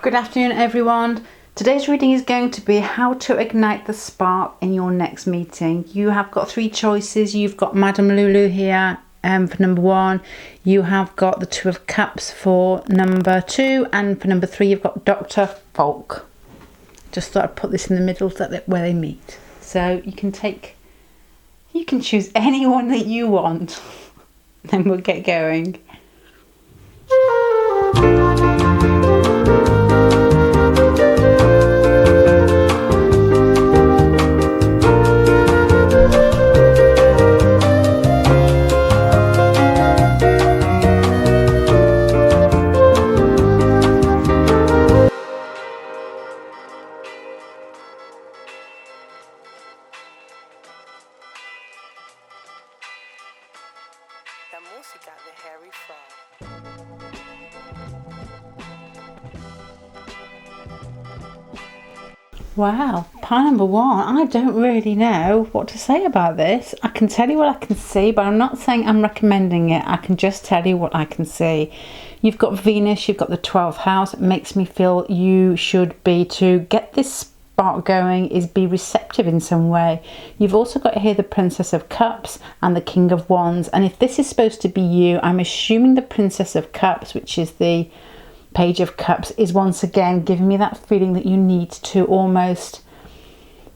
Good afternoon, everyone. Today's reading is going to be how to ignite the spark in your next meeting. You have got three choices. You've got Madame Lulu here for number one. You have got the Two of Cups for number two. And for number three, you've got Dr. Folk. Just thought I'd put this in the middle so that where they meet. So you can choose anyone that you want. Then we'll get going. Wow, pile number one. I don't really know what to say about this. I can tell you what I can see, but I'm not saying I'm recommending it. I can just tell you what I can see. You've got Venus, you've got the 12th house. It makes me feel you should be, to get this spark going, is be receptive in some way. You've also got here the Princess of Cups and the King of Wands. And if this is supposed to be you, I'm assuming the Princess of Cups, which is the Page of Cups, is once again giving me that feeling that you need to almost,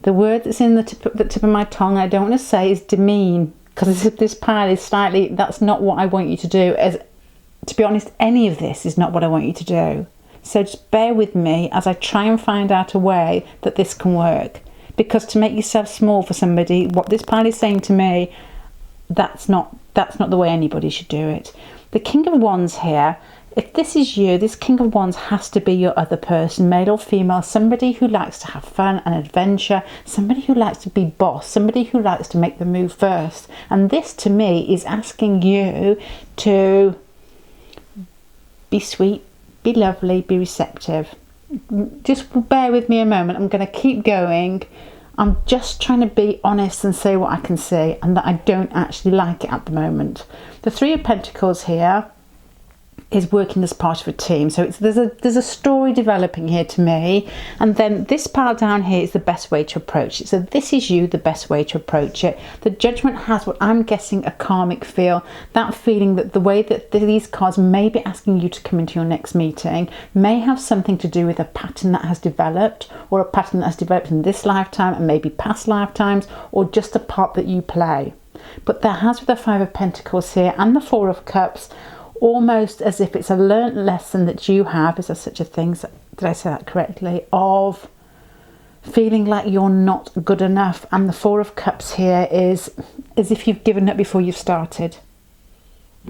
the word that's in the tip of my tongue, I don't want to say is demean, because this pile is slightly, that's not what I want you to do. As to be honest, any of this is not what I want you to do. So just bear with me as I try and find out a way that this can work, because to make yourself small for somebody, what this pile is saying to me, that's not the way anybody should do it. The King of Wands here, if this is you, this King of Wands has to be your other person, male or female, somebody who likes to have fun and adventure, somebody who likes to be boss, somebody who likes to make the move first. And this to me is asking you to be sweet, be lovely, be receptive. Just bear with me a moment. I'm going to keep going. I'm just trying to be honest and say what I can see, and that I don't actually like it at the moment. The Three of Pentacles here is working as part of a team, so there's a story developing here to me. And then this pile down here is the best way to approach it. So this is you, the best way to approach it. The Judgment has what I'm guessing a karmic feel, that feeling that the way that these cards may be asking you to come into your next meeting may have something to do with a pattern that has developed, or a pattern that has developed in this lifetime and maybe past lifetimes, or just a part that you play. But there has, with the Five of Pentacles here and the Four of Cups, almost as if it's a learnt lesson that you have, is there such a thing, did I say that correctly, of feeling like you're not good enough. And the Four of Cups here is as if you've given up before you've started.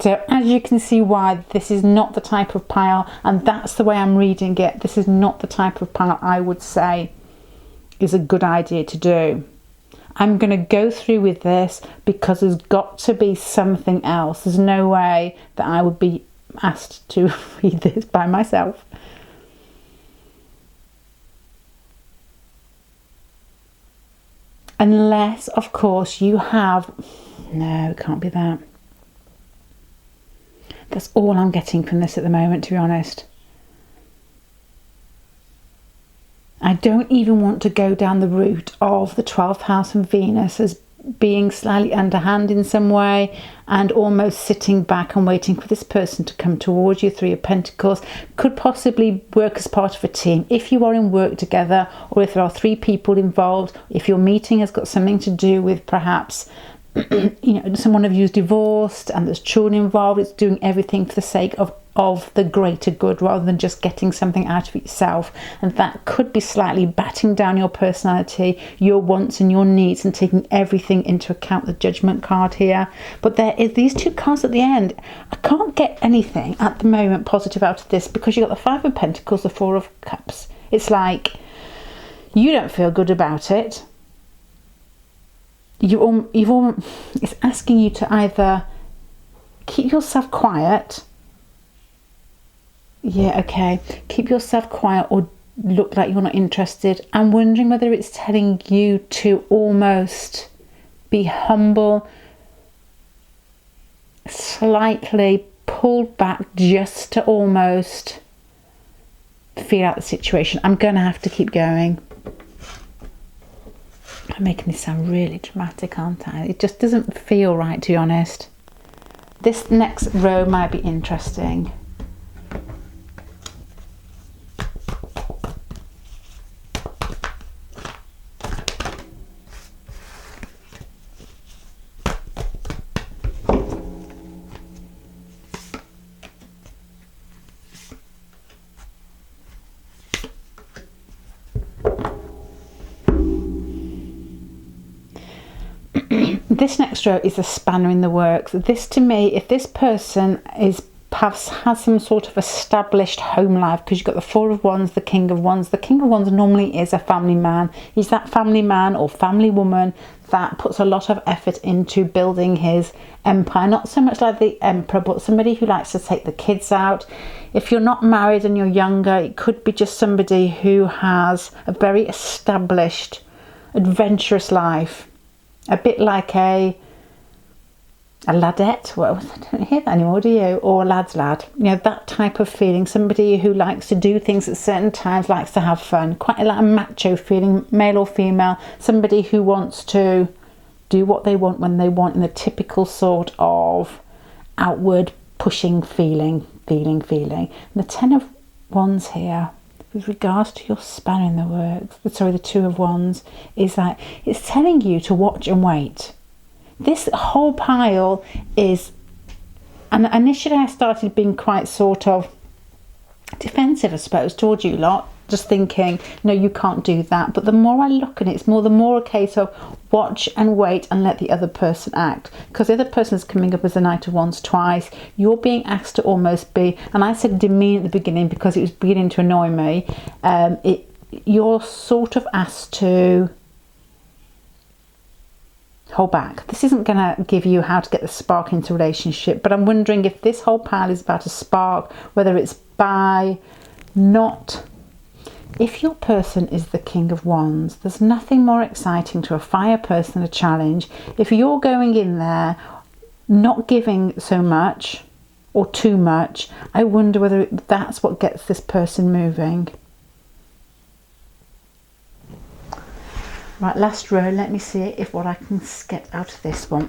So as you can see why this is not the type of pile, and that's the way I'm reading it, this is not the type of pile I would say is a good idea to do. I'm going to go through with this because there's got to be something else. There's no way that I would be asked to read this by myself. Unless, of course, you have... No, it can't be that. That's all I'm getting from this at the moment, to be honest. I don't even want to go down the route of the 12th house and Venus as being slightly underhand in some way, and almost sitting back and waiting for this person to come towards you. Three of Pentacles could possibly work as part of a team if you are in work together, or if there are three people involved, if your meeting has got something to do with perhaps someone of you is divorced and there's children involved. It's doing everything for the sake of the greater good, rather than just getting something out of itself. And that could be slightly batting down your personality, your wants and your needs, and taking everything into account. The Judgment card here, but there is these two cards at the end. I can't get anything at the moment positive out of this, because you've got the Five of Pentacles, the Four of Cups. It's like you don't feel good about it. It's asking you to either keep yourself quiet. Yeah, okay. Keep yourself quiet, or look like you're not interested. I'm wondering whether it's telling you to almost be humble, slightly pulled back, just to almost feel out the situation. I'm going to have to keep going. I'm making this sound really dramatic, aren't I? It just doesn't feel right, to be honest. This next row might be interesting. This next row is a spanner in the works. This, to me, if this person is perhaps has some sort of established home life, because you've got the Four of Wands, the King of Wands. The King of Wands normally is a family man. He's that family man or family woman that puts a lot of effort into building his empire. Not so much like the Emperor, but somebody who likes to take the kids out. If you're not married and you're younger, it could be just somebody who has a very established, adventurous life. A bit like a ladette. Well, I don't hear that anymore, do you? Or a lad's lad. You know, that type of feeling. Somebody who likes to do things at certain times, likes to have fun. Quite like a macho feeling, male or female. Somebody who wants to do what they want when they want, in the typical sort of outward pushing feeling. And the Ten of Wands here, with regards to your spanner in the works, sorry, the Two of Wands, is that it's telling you to watch and wait. This whole pile is, and initially I started being quite sort of defensive, I suppose, towards you lot, just thinking, no, you can't do that. But the more I look at it, it's the more a case of watch and wait and let the other person act. Because the other person is coming up as the Knight of Wands twice. You're being asked to almost be, and I said demean at the beginning because it was beginning to annoy me. You're sort of asked to hold back. This isn't going to give you how to get the spark into a relationship, but I'm wondering if this whole pile is about a spark, whether it's by not. If your person is the King of Wands, there's nothing more exciting to a fire person than a challenge. If you're going in there not giving so much or too much, I wonder whether that's what gets this person moving. Right, last row. Let me see if what I can get out of this one.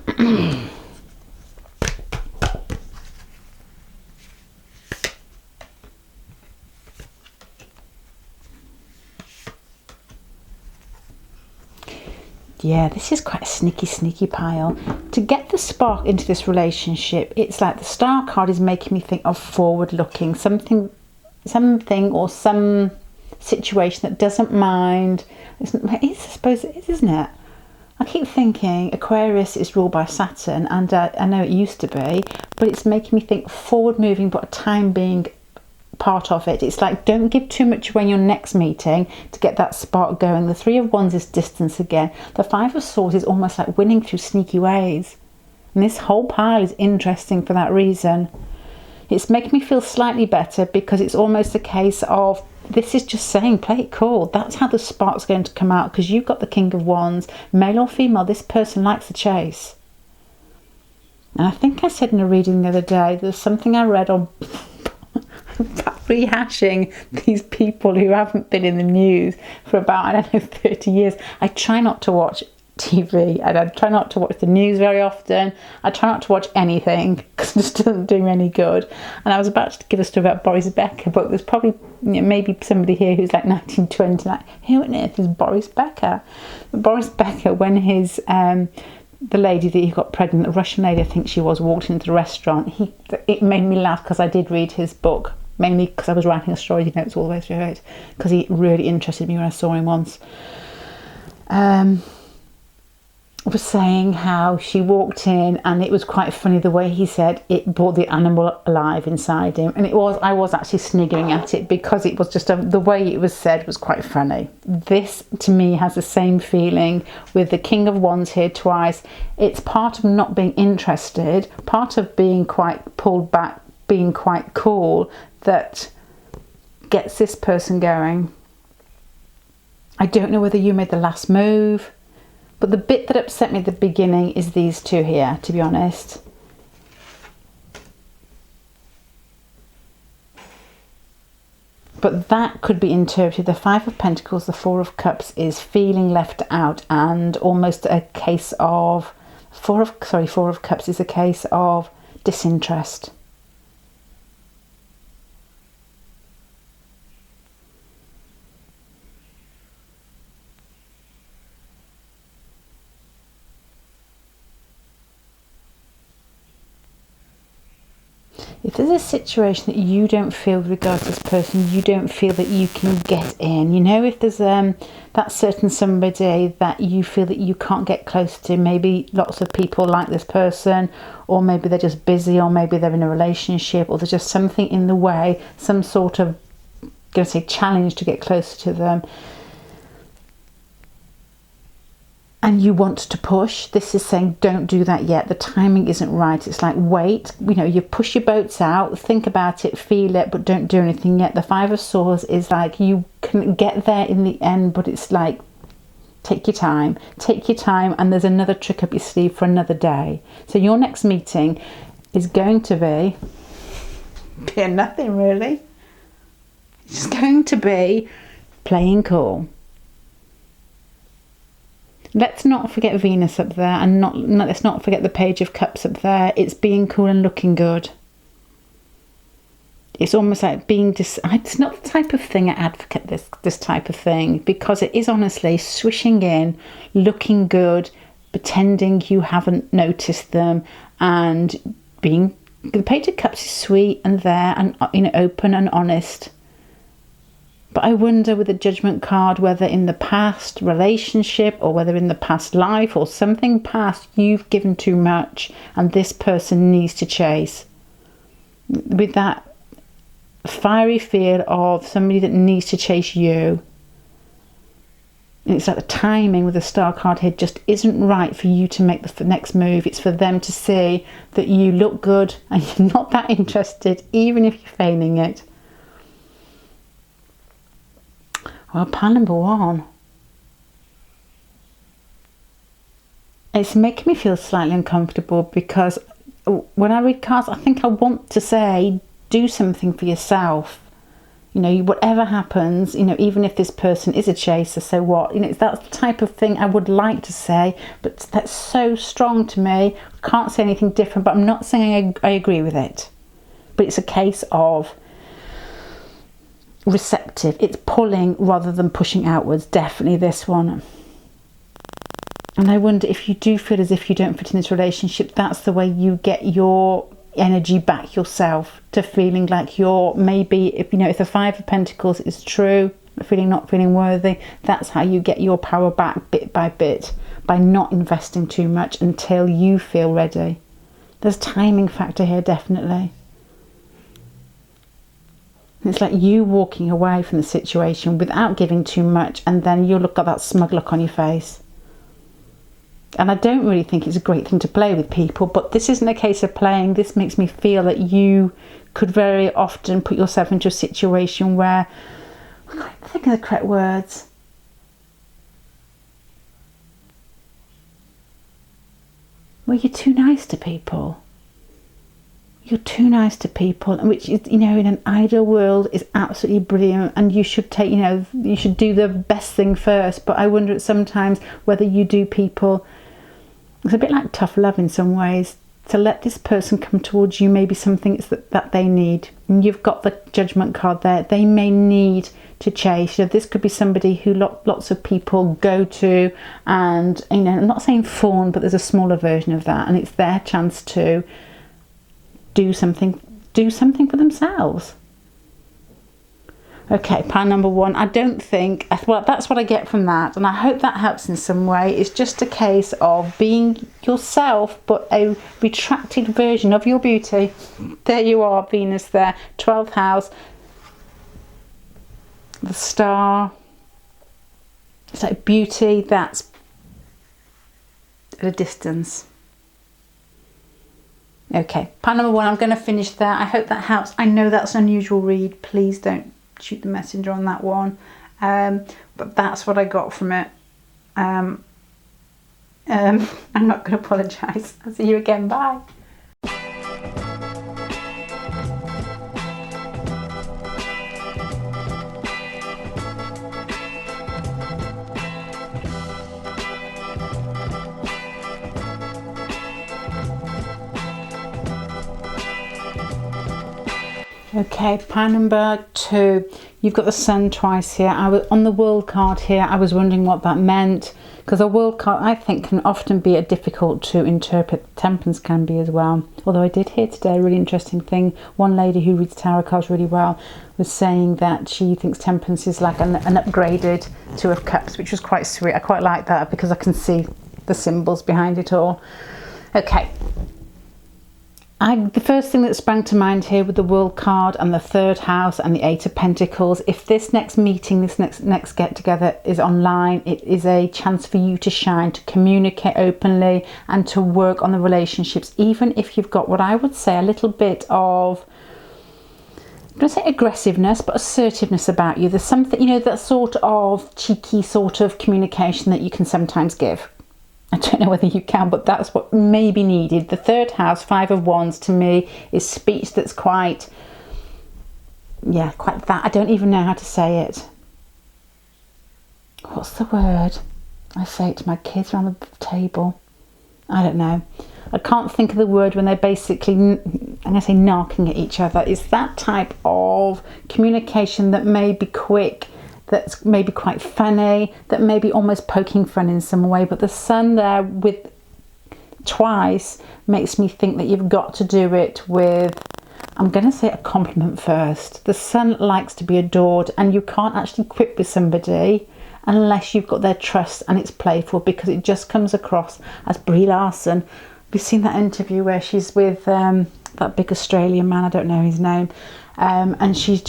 Yeah, this is quite a sneaky pile. To get the spark into this relationship, it's like the Star card is making me think of forward looking, something or some situation that doesn't mind. I suppose it is, isn't it? I keep thinking Aquarius is ruled by Saturn, and I know it used to be, but it's making me think forward moving, but time being part of it. It's like, don't give too much away in your next meeting to get that spark going. The Three of Wands is distance again. The Five of Swords is almost like winning through sneaky ways. And this whole pile is interesting for that reason. It's making me feel slightly better because it's almost a case of, this is just saying, play it cool. That's how the spark's going to come out, because you've got the King of Wands. Male or female, this person likes the chase. And I think I said in a reading the other day, there's something I read on rehashing these people who haven't been in the news for about, I don't know, 30 years. I try not to watch TV, and I try not to watch the news very often. I try not to watch anything because it just doesn't do me any good. And I was about to give a story about Boris Becker, but there's probably, maybe somebody here who's like 1920, like, who on earth is Boris Becker? But Boris Becker, when his the lady that he got pregnant, the Russian lady I think she was, walked into the restaurant, it made me laugh because I did read his book, mainly because I was writing astrology notes all the way through it, because he really interested me when I saw him once. Was saying how she walked in, and it was quite funny the way he said it brought the animal alive inside him, and I was actually sniggering at it because it was just the way it was said was quite funny. This to me has the same feeling with the King of Wands here twice. It's part of not being interested, part of being quite pulled back, being quite cool, that gets this person going. I don't know whether you made the last move, but the bit that upset me at the beginning is these two here, to be honest. But that could be interpreted, the Five of Pentacles, the Four of Cups is feeling left out, and almost a case of, Four of Cups is a case of disinterest. If there's a situation that you don't feel with regards to this person, you don't feel that you can get in, you know, if there's that certain somebody that you feel that you can't get close to, maybe lots of people like this person, or maybe they're just busy, or maybe they're in a relationship, or there's just something in the way, some sort of, I'm going to say, challenge to get closer to them, and you want to push, this is saying don't do that yet. The timing isn't right. It's like, wait, you know, you push your boats out, think about it, feel it, but don't do anything yet. The Five of Swords is like, you can get there in the end, but it's like, take your time, and there's another trick up your sleeve for another day. So your next meeting is going to be nothing really. It's going to be playing cool. Let's not forget Venus up there, and let's not forget the Page of Cups up there. It's being cool and looking good. It's almost like being it's not the type of thing I advocate, this type of thing, because it is honestly swishing in, looking good, pretending you haven't noticed them, and being, the Page of Cups is sweet and there, and, you know, open and honest. But I wonder with the Judgment card, whether in the past relationship, or whether in the past life, or something past, you've given too much and this person needs to chase. With that fiery feel of somebody that needs to chase you. And it's like the timing with the Star card here just isn't right for you to make the next move. It's for them to see that you look good and you're not that interested, even if you're feigning it. Well, pile number one. It's making me feel slightly uncomfortable, because when I read cards, I think I want to say, do something for yourself. You know, whatever happens, you know, even if this person is a chaser, so what? You know, that's the type of thing I would like to say, but that's so strong to me. I can't say anything different, but I'm not saying I agree with it. But it's a case of receptive. It's pulling rather than pushing outwards. Definitely this one. And I wonder if you do feel as if you don't fit in this relationship, that's the way you get your energy back yourself, to feeling like you're, maybe, if you know, if the Five of Pentacles is true, not feeling worthy, that's how you get your power back bit by bit, by not investing too much until you feel ready. There's a timing factor here, definitely. It's like you walking away from the situation without giving too much, and then you look at that smug look on your face. And I don't really think it's a great thing to play with people, but this isn't a case of playing. This makes me feel that you could very often put yourself into a situation where, I can't think of the correct words. Where you're too nice to people. You're too nice to people, and which is, you know, in an ideal world is absolutely brilliant, and you should take, you know, you should do the best thing first. But I wonder sometimes whether you do people, it's a bit like tough love in some ways, to let this person come towards you, maybe something that they need. And you've got the Judgment card there. They may need to chase. You know, this could be somebody who lots of people go to, and, you know, I'm not saying fawn, but there's a smaller version of that, and it's their chance to do something for themselves. Okay, pile number one. I don't think, well, that's what I get from that, and I hope that helps in some way. It's just a case of being yourself, but a retracted version of your beauty. There you are, Venus there, 12th house, the Star. It's like beauty that's at a distance. Okay, pile number one, I'm going to finish there. I hope that helps. I know that's an unusual read. Please don't shoot the messenger on that one. But that's what I got from it. I'm not going to apologise. I'll see you again. Bye. Okay, pile number 2. You've got the Sun twice here. I was on the World card here. I was wondering what that meant, because a World card, I think, can often be a difficult to interpret. Temperance can be as well. Although I did hear today a really interesting thing. One lady who reads tarot cards really well was saying that she thinks Temperance is like an upgraded Two of Cups, which was quite sweet. I quite like that because I can see the symbols behind it all. Okay. The first thing that sprang to mind here with the World card and the 3rd house and the 8 of Pentacles, if this next meeting, this next get together is online, it is a chance for you to shine, to communicate openly and to work on the relationships, even if you've got what I would say a little bit of, I'm going to say aggressiveness, but assertiveness about you. There's something, you know, that sort of cheeky sort of communication that you can sometimes give. I don't know whether you can, but that's what may be needed. The 3rd house, 5 of Wands, to me is speech that's quite that. I don't even know how to say it. What's the word? I say it to my kids around the table. I don't know. I can't think of the word when they're basically, I'm going to say, knocking at each other. It's that type of communication that may be quick, that's maybe quite funny, that may be almost poking fun in some way. But the Sun there with twice makes me think that you've got to do it with, I'm going to say, a compliment first. The Sun likes to be adored, and you can't actually quip with somebody unless you've got their trust and it's playful, because it just comes across as Brie Larson. Have you seen that interview where she's with that big Australian man, I don't know his name, and she's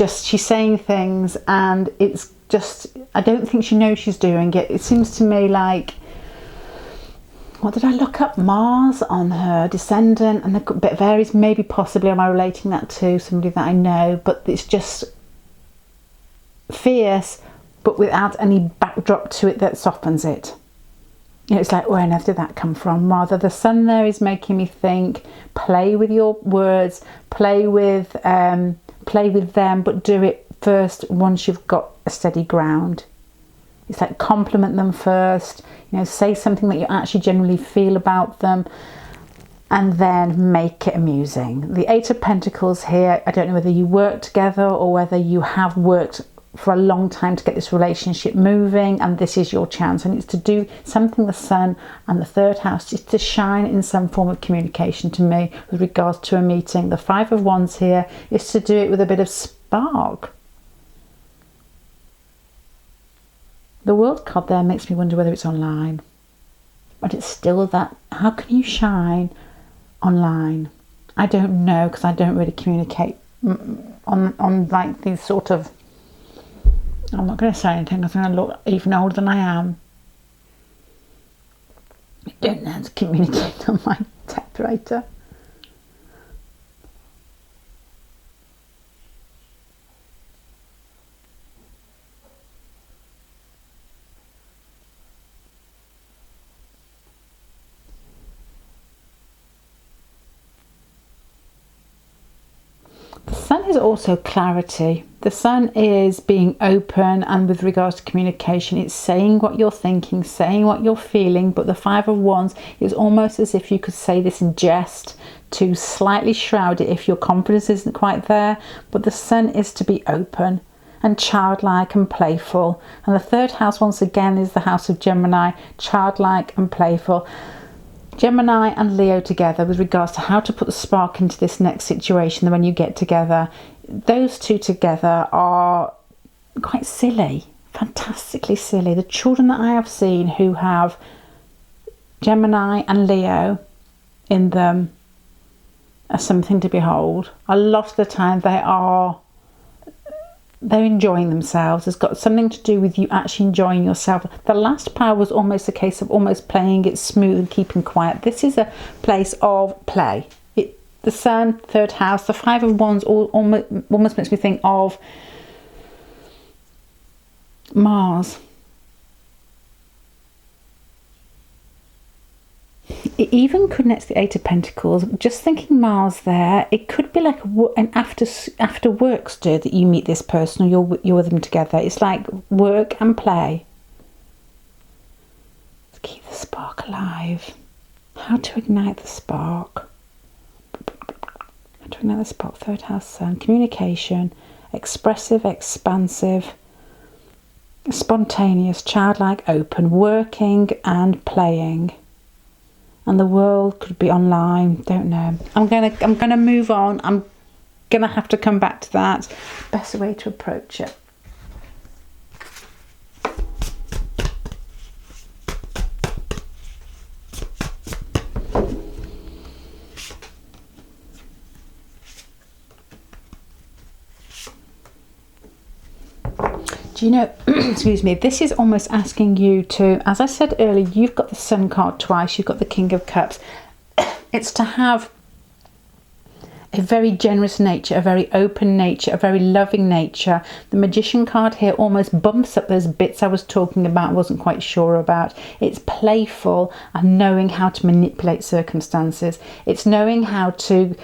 saying things, and it's just, I don't think she knows she's doing it. It seems to me like, what did I look up? Mars on her descendant, and a bit varies. Maybe possibly am I relating that to somebody that I know, but it's just fierce, but without any backdrop to it that softens it. You know, it's like, where on earth did that come from? Rather, the Sun there is making me think, play with your words, play with them, but do it first once you've got a steady ground. It's like compliment them first, you know, say something that you actually genuinely feel about them, and then make it amusing. The 8 of Pentacles here, I don't know whether you work together or whether you have worked for a long time to get this relationship moving, and this is your chance, and it's to do something, the Sun and the 3rd house, is to shine in some form of communication to me with regards to a meeting. The 5 of Wands here is to do it with a bit of spark. The World card there makes me wonder whether it's online, but it's still that, how can you shine online? I don't know, because I don't really communicate on like these sort of, I'm not going to say anything because I'm going to look even older than I am. I don't know how to communicate on my typewriter. The Sun is also clarity. The Sun is being open, and with regards to communication, it's saying what you're thinking, saying what you're feeling. But the 5 of Wands is almost as if you could say this in jest to slightly shroud it if your confidence isn't quite there. But the Sun is to be open and childlike and playful. And the 3rd house, once again, is the house of Gemini, childlike and playful. Gemini and Leo together with regards to how to put the spark into this next situation when you get together. Those two together are quite silly, fantastically silly. The children that I have seen who have Gemini and Leo in them are something to behold. A lot of the time they're enjoying themselves. It's got something to do with you actually enjoying yourself. The last pile was almost a case of almost playing it smooth and keeping quiet. This is a place of play. The Sun, 3rd house, the 5 of Wands almost makes me think of Mars. It even connects the 8 of Pentacles. Just thinking Mars there, it could be like an after works do that you meet this person or you're with them together. It's like work and play. Let's keep the spark alive. How to ignite the spark. I'm doing another spot, third house sun, communication, expressive, expansive, spontaneous, childlike, open, working and playing. And the world could be online, don't know. I'm gonna move on. I'm gonna have to come back to that. Best way to approach it. Do you know, excuse me, this is almost asking you to, as I said earlier, you've got the Sun card twice, you've got the King of Cups. It's to have a very generous nature, a very open nature, a very loving nature. The Magician card here almost bumps up those bits I was talking about, wasn't quite sure about. It's playful and knowing how to manipulate circumstances. It's knowing how to,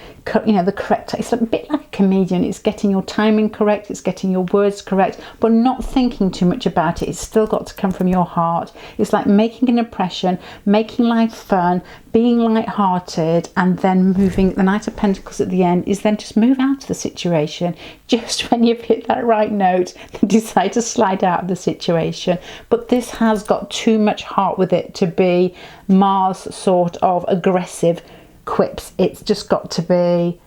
you know, the correct, it's a bit like a comedian. It's getting your timing correct, it's getting your words correct, but not thinking too much about it. It's still got to come from your heart. It's like making an impression, making life fun, being light-hearted, and then moving. The Knight of Pentacles at the end is then just move out of the situation. Just when you've hit that right note, then decide to slide out of the situation. But this has got too much heart with it to be Mars sort of aggressive quips. It's just got to be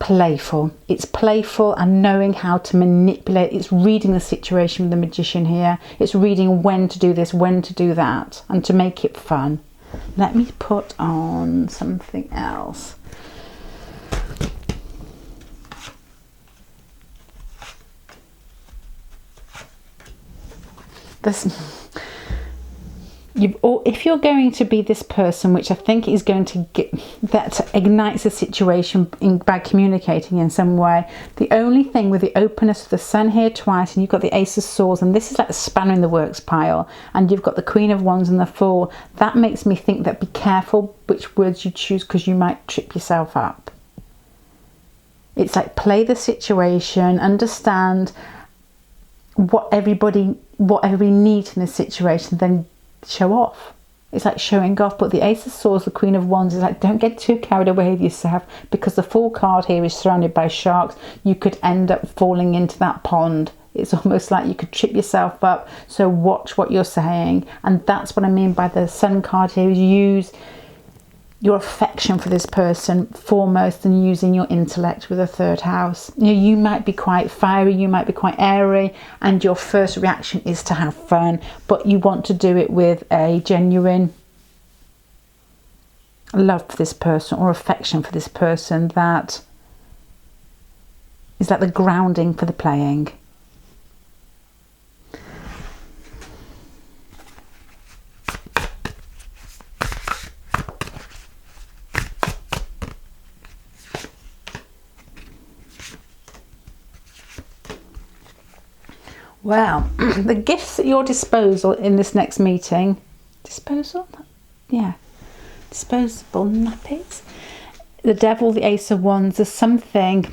playful. It's playful and knowing how to manipulate. It's reading the situation with the Magician here. It's reading when to do this, when to do that, and to make it fun. Let me put on something else. If you're going to be this person, which I think is going to get, that ignites a situation by communicating in some way, the only thing with the openness of the Sun here twice, and you've got the Ace of Swords, and this is like a spanner in the works pile, and you've got the Queen of Wands and the Fool, that makes me think that be careful which words you choose, because you might trip yourself up. It's like play the situation, understand what everybody needs in this situation, then show off. It's like showing off. But the Ace of Swords, the Queen of Wands, is like, don't get too carried away with yourself, because the Fool card here is surrounded by sharks. You could end up falling into that pond. It's almost like you could trip yourself up. So watch what you're saying. And that's what I mean by the Sun card here, is use your affection for this person foremost than using your intellect with a third house. You know, you might be quite fiery, you might be quite airy, and your first reaction is to have fun, but you want to do it with a genuine love for this person or affection for this person that is like the grounding for the playing. Well, the gifts at your disposal in this next meeting, disposable nappies, the Devil, the Ace of Wands, there's something,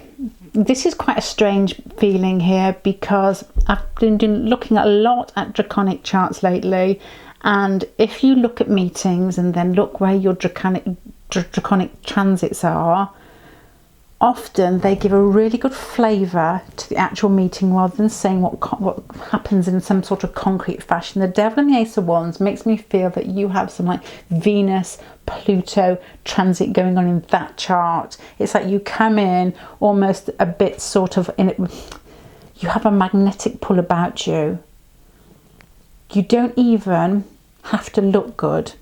this is quite a strange feeling here, because I've been looking a lot at draconic charts lately, and if you look at meetings and then look where your draconic transits are, often they give a really good flavour to the actual meeting rather than saying what happens in some sort of concrete fashion. The Devil and the Ace of Wands makes me feel that you have some like Venus, Pluto transit going on in that chart. It's like you come in almost a bit sort of in it. You have a magnetic pull about you. You don't even have to look good.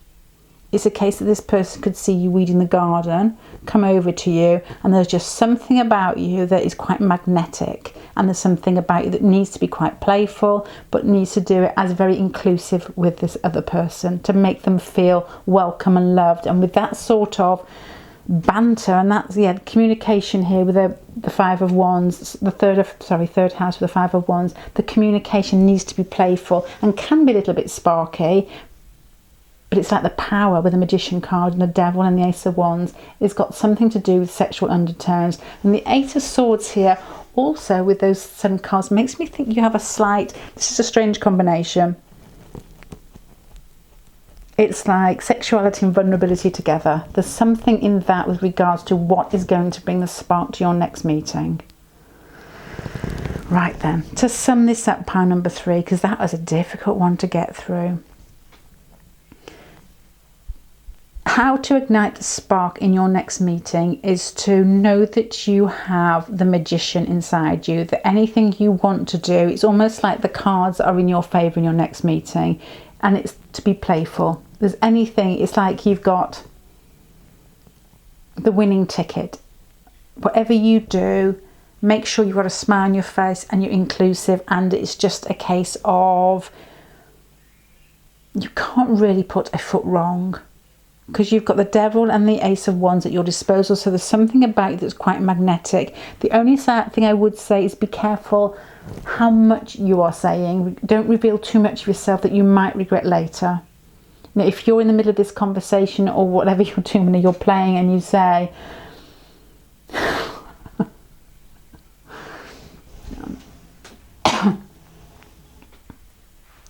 It's a case that this person could see you weeding the garden, come over to you, and there's just something about you that is quite magnetic, and there's something about you that needs to be quite playful, but needs to do it as very inclusive with this other person to make them feel welcome and loved. And with that sort of banter, and that's communication here with the Five of Wands, the third house with the Five of Wands, the communication needs to be playful and can be a little bit sparky. But it's like the power with the Magician card and the Devil and the Ace of Wands. It's got something to do with sexual undertones. And the Eight of Swords here, also with those Sun cards, makes me think you have a slight, this is a strange combination, It's like sexuality and vulnerability together. There's something in that with regards to what is going to bring the spark to your next meeting. Right then, to sum this up, pile number 3, because that was a difficult one to get through. How to ignite the spark in your next meeting is to know that you have the magician inside you, that anything you want to do, it's almost like the cards are in your favour in your next meeting, and it's to be playful. There's anything, it's like you've got the winning ticket. Whatever you do, make sure you've got a smile on your face and you're inclusive, and it's just a case of you can't really put a foot wrong, because you've got the devil and the ace of wands at your disposal. So there's something about you that's quite magnetic. The only thing I would say is be careful how much you are saying. Don't reveal too much of yourself that you might regret later. Now, if you're in the middle of this conversation or whatever you're doing when you're playing and you say,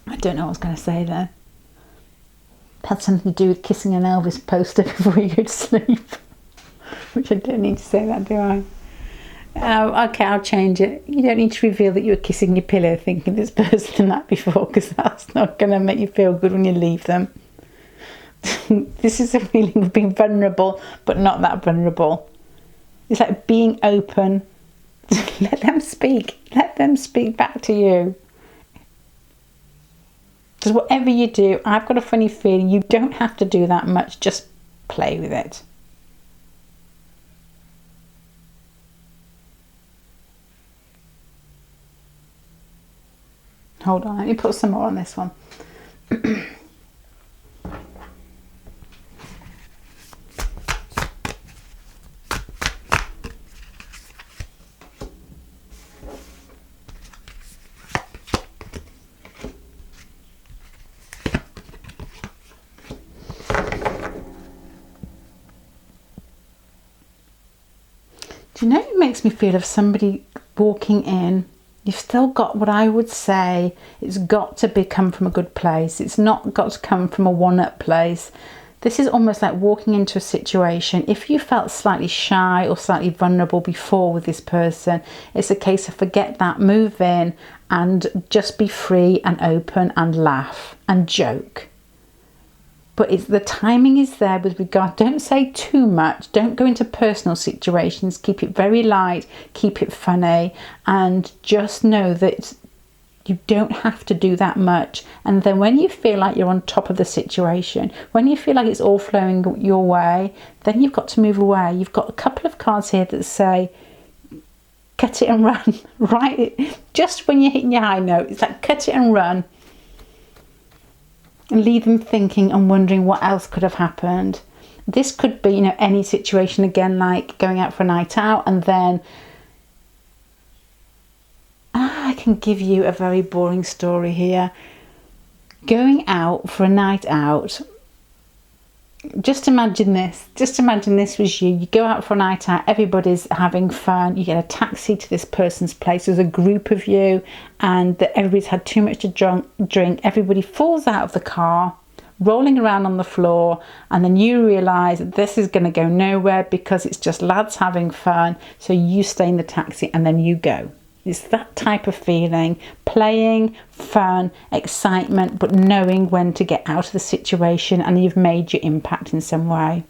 I don't know what I was going to say there. It had something to do with kissing an Elvis poster before you go to sleep. Which I don't need to say that, do I? Okay, I'll change it. You don't need to reveal that you were kissing your pillow thinking this person the night before, because that's not going to make you feel good when you leave them. This is a feeling of being vulnerable, but not that vulnerable. It's like being open. Let them speak. Let them speak back to you. Because whatever you do, I've got a funny feeling you don't have to do that much. Just play with it. Hold on, let me put some more on this one. Do you know, it makes me feel of somebody walking in. You've still got what I would say, it's got to come from a good place. It's not got to come from a one-up place. This is almost like walking into a situation. If you felt slightly shy or slightly vulnerable before with this person, it's a case of forget that, move in and just be free and open and laugh and joke. But it's, the timing is there with regard, don't say too much, don't go into personal situations, keep it very light, keep it funny, and just know that you don't have to do that much. And then when you feel like you're on top of the situation, when you feel like it's all flowing your way, then you've got to move away. You've got a couple of cards here that say, cut it and run, right? Just when you're hitting your high note, it's like cut it and run. And leave them thinking and wondering what else could have happened. This could be, you know, any situation, again, like going out for a night out, and then I can give you a very boring story here. Going out for a night out, just imagine this was you. You go out for a night out, everybody's having fun, you get a taxi to this person's place, there's a group of you, and everybody's had too much to drink, everybody falls out of the car, rolling around on the floor, and then you realise that this is going to go nowhere because it's just lads having fun, so you stay in the taxi and then you go. It's that type of feeling, playing, fun, excitement, but knowing when to get out of the situation and you've made your impact in some way.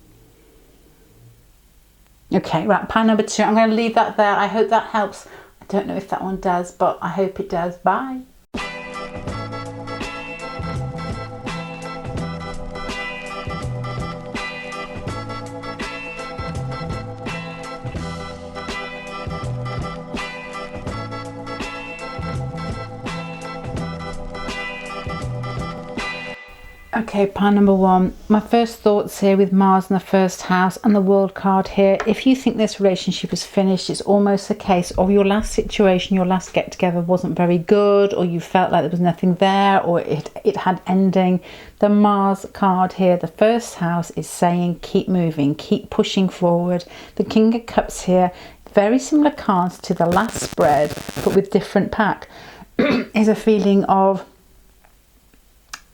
Okay, right, pile number 2. I'm going to leave that there. I hope that helps. I don't know if that one does, but I hope it does. Bye. Okay, pile number 1. My first thoughts here with Mars in the first house and the World card here. If you think this relationship is finished, it's almost a case of your last situation, your last get together wasn't very good, or you felt like there was nothing there, or it had ending. The Mars card here, the first house, is saying keep moving, keep pushing forward. The King of Cups here, very similar cards to the last spread, but with different pack, is a feeling of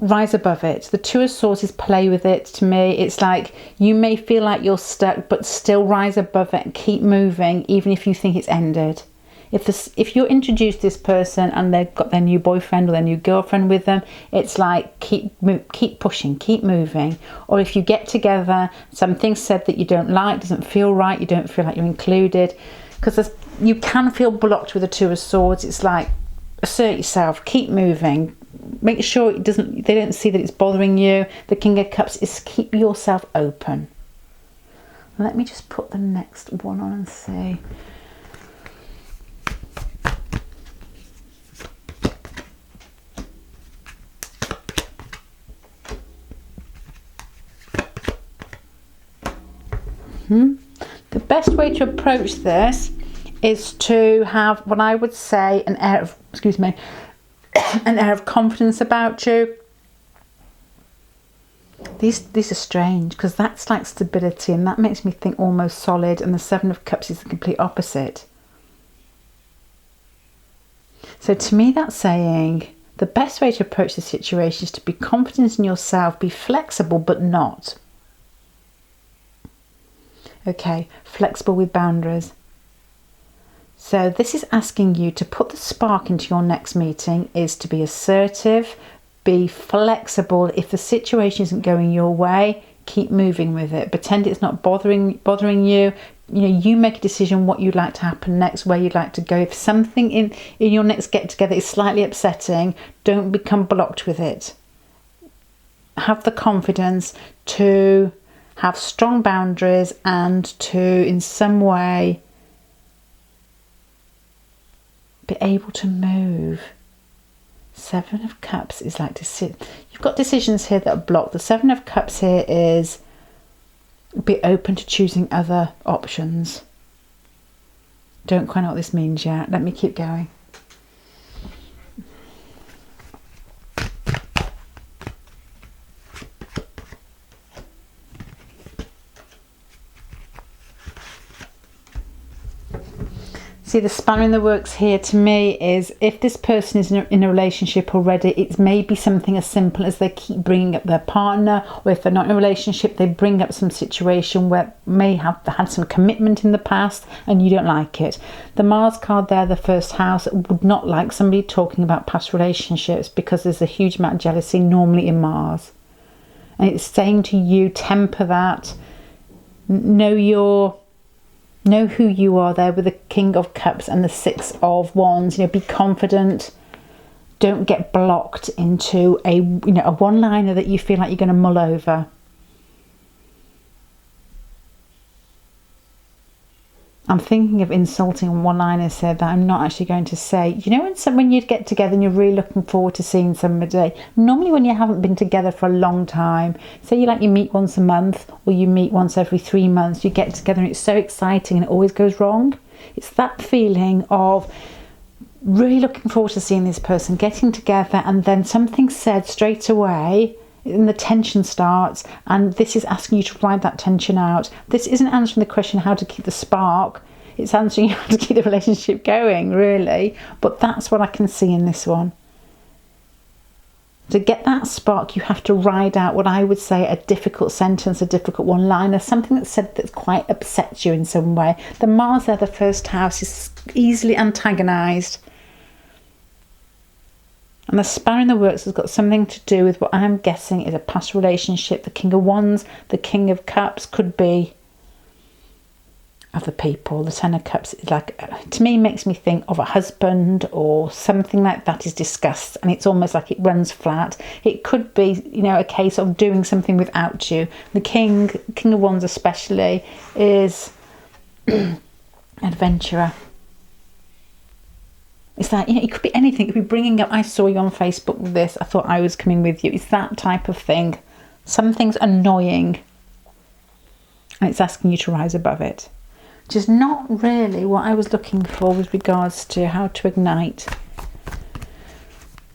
rise above it. The Two of Swords is play with it to me. It's like you may feel like you're stuck, but still rise above it and keep moving, even if you think it's ended. If you're introduced to this person and they've got their new boyfriend or their new girlfriend with them, it's like keep pushing, keep moving. Or if you get together, something's said that you don't like, doesn't feel right, you don't feel like you're included, because you can feel blocked with the Two of Swords. It's like assert yourself, keep moving, make sure they don't see that it's bothering you. The King of Cups is keep yourself open. Let me just put the next one on and see. The best way to approach this is to have what I would say an air of confidence about you. These are strange because that's like stability, and that makes me think almost solid, and the Seven of Cups is the complete opposite. So to me that's saying the best way to approach the situation is to be confident in yourself, be flexible but not. Okay, flexible with boundaries. So this is asking you to put the spark into your next meeting, is to be assertive, be flexible. If the situation isn't going your way, keep moving with it. Pretend it's not bothering you. You know, you make a decision what you'd like to happen next, where you'd like to go. If something in your next get together is slightly upsetting, don't become blocked with it. Have the confidence to have strong boundaries and to in some way be able to move. Seven of Cups is like to sit. You've got decisions here that are blocked. The Seven of Cups here is be open to choosing other options. Don't quite know what this means yet. Let me keep going. See, the spanner in the works here to me is if this person is in a relationship already, it's maybe something as simple as they keep bringing up their partner, or if they're not in a relationship, they bring up some situation where may have had some commitment in the past and you don't like it. The Mars card there, the first house, would not like somebody talking about past relationships because there's a huge amount of jealousy normally in Mars. And it's saying to you, temper that, know who you are there with the King of Cups and the Six of Wands. You know, be confident. Don't get blocked into a one-liner that you feel like you're going to mull over. I'm thinking of insulting one-liners here that I'm not actually going to say. You know, when you get together and you're really looking forward to seeing somebody, normally when you haven't been together for a long time, say you meet once a month or you meet once every 3 months, you get together and it's so exciting and it always goes wrong. It's that feeling of really looking forward to seeing this person, getting together, and then something's said straight away and the tension starts, and this is asking you to ride that tension out. This isn't answering the question how to keep the spark, it's answering you how to keep the relationship going, really. But that's what I can see in this one. To get that spark, you have to ride out what I would say a difficult sentence, a difficult one-liner, something that's said that's quite upsets you in some way. The Mars there, the first house, is easily antagonised. And the spanner in the works has got something to do with what I'm guessing is a past relationship. The King of Wands, the King of Cups could be other people. The Ten of Cups is like, to me, makes me think of a husband or something like that is discussed, and it's almost like it runs flat. It could be, a case of doing something without you. The King of Wands especially is adventurer. It's like, it could be anything. It could be bringing up, I saw you on Facebook with this, I thought I was coming with you. It's that type of thing. Something's annoying and it's asking you to rise above it. Which is not really what I was looking for with regards to how to ignite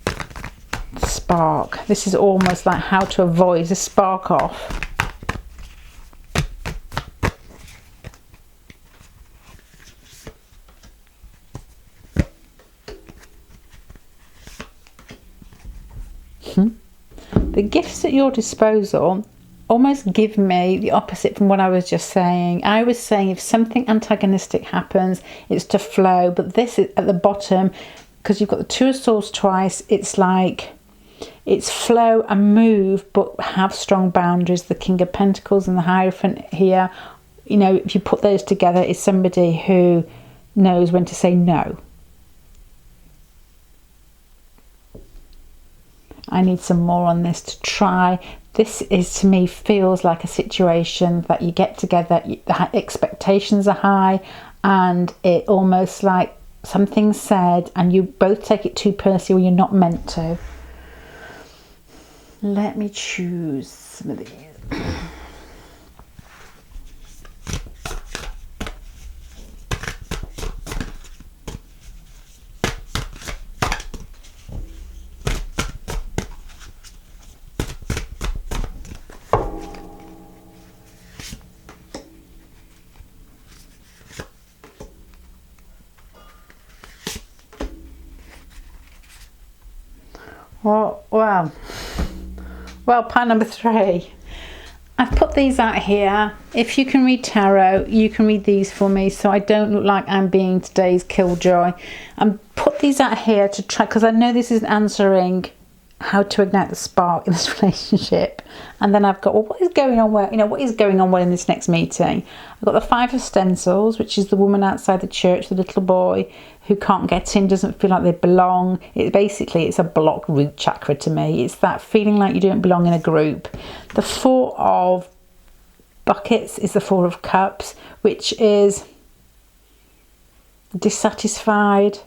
the spark. This is almost like how to avoid the spark off. The gifts at your disposal almost give me the opposite from what I was just saying. I was saying if something antagonistic happens, it's to flow. But this is at the bottom, because you've got the Two of Swords twice, it's like it's flow and move, but have strong boundaries. The King of Pentacles and the Hierophant here, you know, if you put those together, is somebody who knows when to say no. I need some more on this to try. This is, to me, feels like a situation that you get together, the expectations are high, and it almost like something's said and you both take it too personally or you're not meant to. Let me choose some of these. Well, pile number 3. I've put these out here. If you can read tarot, you can read these for me, so I don't look like I'm being today's killjoy. And put these out here to try, because I know this is answering how to ignite the spark in this relationship. And then I've got, well, what is going on where, you know, what is going on well in this next meeting? I've got the 5 of Stencils, which is the woman outside the church, the little boy who can't get in, doesn't feel like they belong. It's a block root chakra to me. It's that feeling like you don't belong in a group. The 4 of Buckets is the 4 of Cups, which is dissatisfied,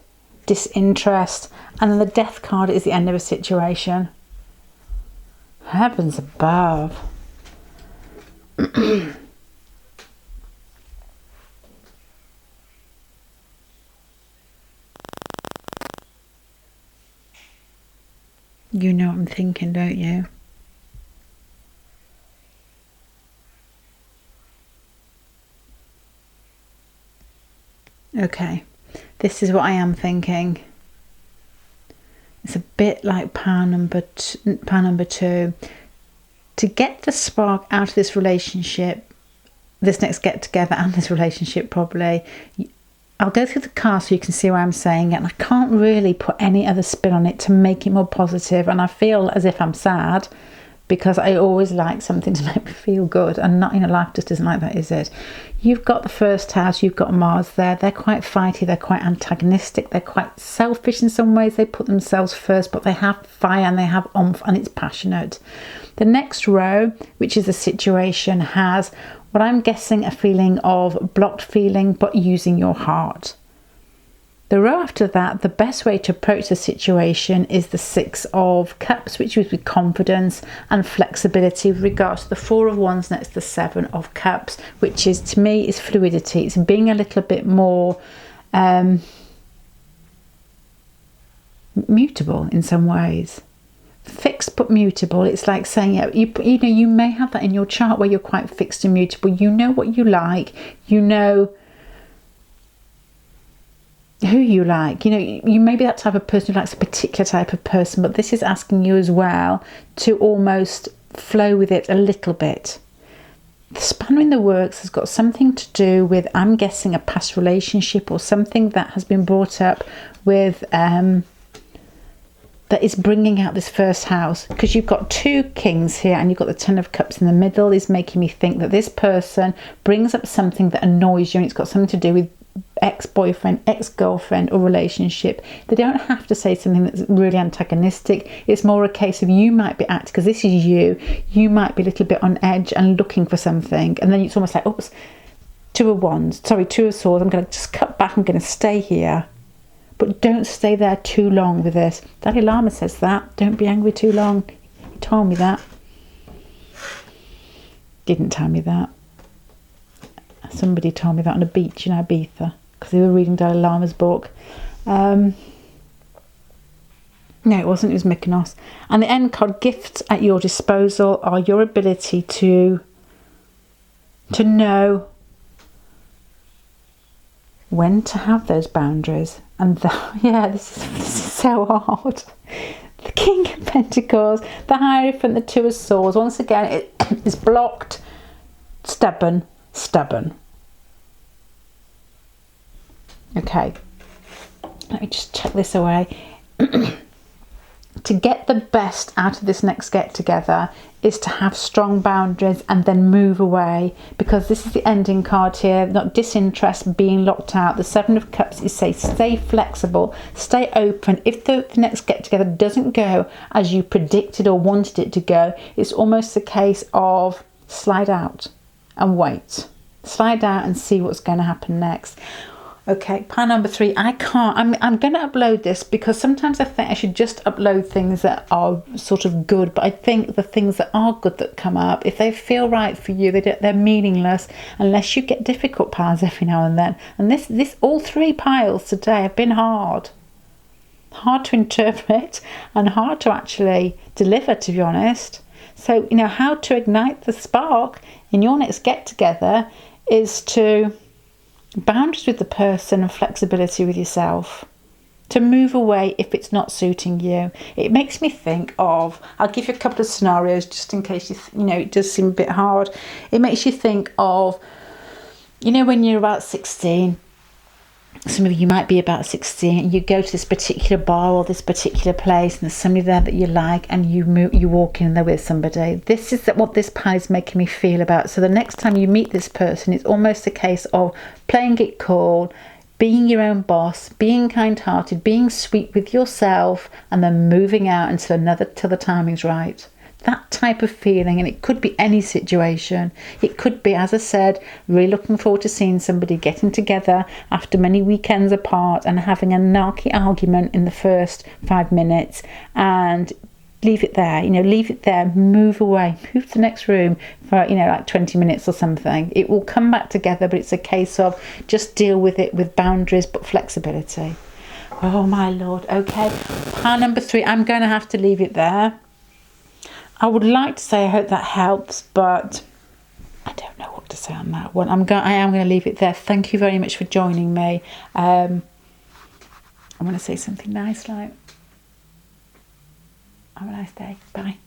disinterest, and then the Death card is the end of a situation. Heavens above. You know what I'm thinking, don't you? Okay, this is what I am thinking. It's a bit like pile number 2. To get the spark out of this relationship, this next get together and this relationship probably, I'll go through the cards so you can see why I'm saying it, and I can't really put any other spin on it to make it more positive, and I feel as if I'm sad because I always like something to make me feel good, and not, you know, life just isn't like that, is it? You've got the first house, you've got Mars there. They're quite fighty, they're quite antagonistic, they're quite selfish in some ways. They put themselves first, but they have fire and they have oomph, and it's passionate. The next row, which is the situation, has what I'm guessing a feeling of blocked feeling, but using your heart. The row after that, the best way to approach the situation is the 6 of Cups, which is with confidence and flexibility with regards to the 4 of Wands next to the 7 of Cups, which is, to me, is fluidity. It's being a little bit more mutable in some ways. Fixed but mutable. It's like saying, you know, you may have that in your chart where you're quite fixed and mutable. You know what you like, you know who you like, you know, you may be that type of person who likes a particular type of person, but this is asking you as well to almost flow with it a little bit. The spanner in the works has got something to do with, I'm guessing, a past relationship or something that has been brought up with that is bringing out this first house, because you've got 2 kings here and you've got the 10 of Cups in the middle. Is making me think that this person brings up something that annoys you, and it's got something to do with ex-boyfriend, ex-girlfriend or relationship. They don't have to say something that's really antagonistic. It's more a case of you might be acting, because this is you might be a little bit on edge and looking for something, and then it's almost like, oops, 2 of Swords, I'm going to just cut back, I'm going to stay here. But don't stay there too long with this. Dalai Lama says that. Don't be angry too long. He told me that. Didn't tell me that. Somebody told me that on a beach in Ibiza because they were reading Dalai Lama's book. No, it wasn't. It was Mykonos. And the end card, gifts at your disposal, are your ability to know when to have those boundaries. And yeah, this is so hard. the King of Pentacles, the Hierophant, the Two of Swords. Once again, it is blocked, stubborn. Okay, let me just check this away. To get the best out of this next get together is to have strong boundaries and then move away, because this is the ending card here, not disinterest, being locked out. The Seven of Cups is say stay flexible, stay open. If the next get together doesn't go as you predicted or wanted it to go, it's almost a case of slide out and wait. Slide out and see what's going to happen next. Okay, pile number 3. I can't, I'm going to upload this because sometimes I think I should just upload things that are sort of good, but I think the things that are good that come up, if they feel right for you, they're meaningless unless you get difficult piles every now and then. And this all 3 piles today have been hard to interpret and hard to actually deliver, to be honest. So, you know, how to ignite the spark in your next get together is to boundaries with the person and flexibility with yourself, to move away if it's not suiting you. It makes me think of, I'll give you a couple of scenarios just in case you know it does seem a bit hard. It makes you think of, you know, when you're about 16, some of you might be about 16, and you go to this particular bar or this particular place and there's somebody there that you like, and you walk in there with somebody. This is what this pile is making me feel about. So the next time you meet this person, it's almost a case of playing it cool, being your own boss, being kind-hearted, being sweet with yourself, and then moving out until the timing's right. That type of feeling, and it could be any situation. It could be, as I said, really looking forward to seeing somebody, getting together after many weekends apart and having a narky argument in the first 5 minutes, and leave it there, you know, leave it there, move away, move to the next room for, you know, like 20 minutes or something. It will come back together, but it's a case of just deal with it with boundaries but flexibility. Oh my Lord. Okay, pile number 3, I'm going to have to leave it there. I would like to say I hope that helps, but I don't know what to say on that one. I am going to leave it there. Thank you very much for joining me. I'm going to say something nice like, have a nice day. Bye.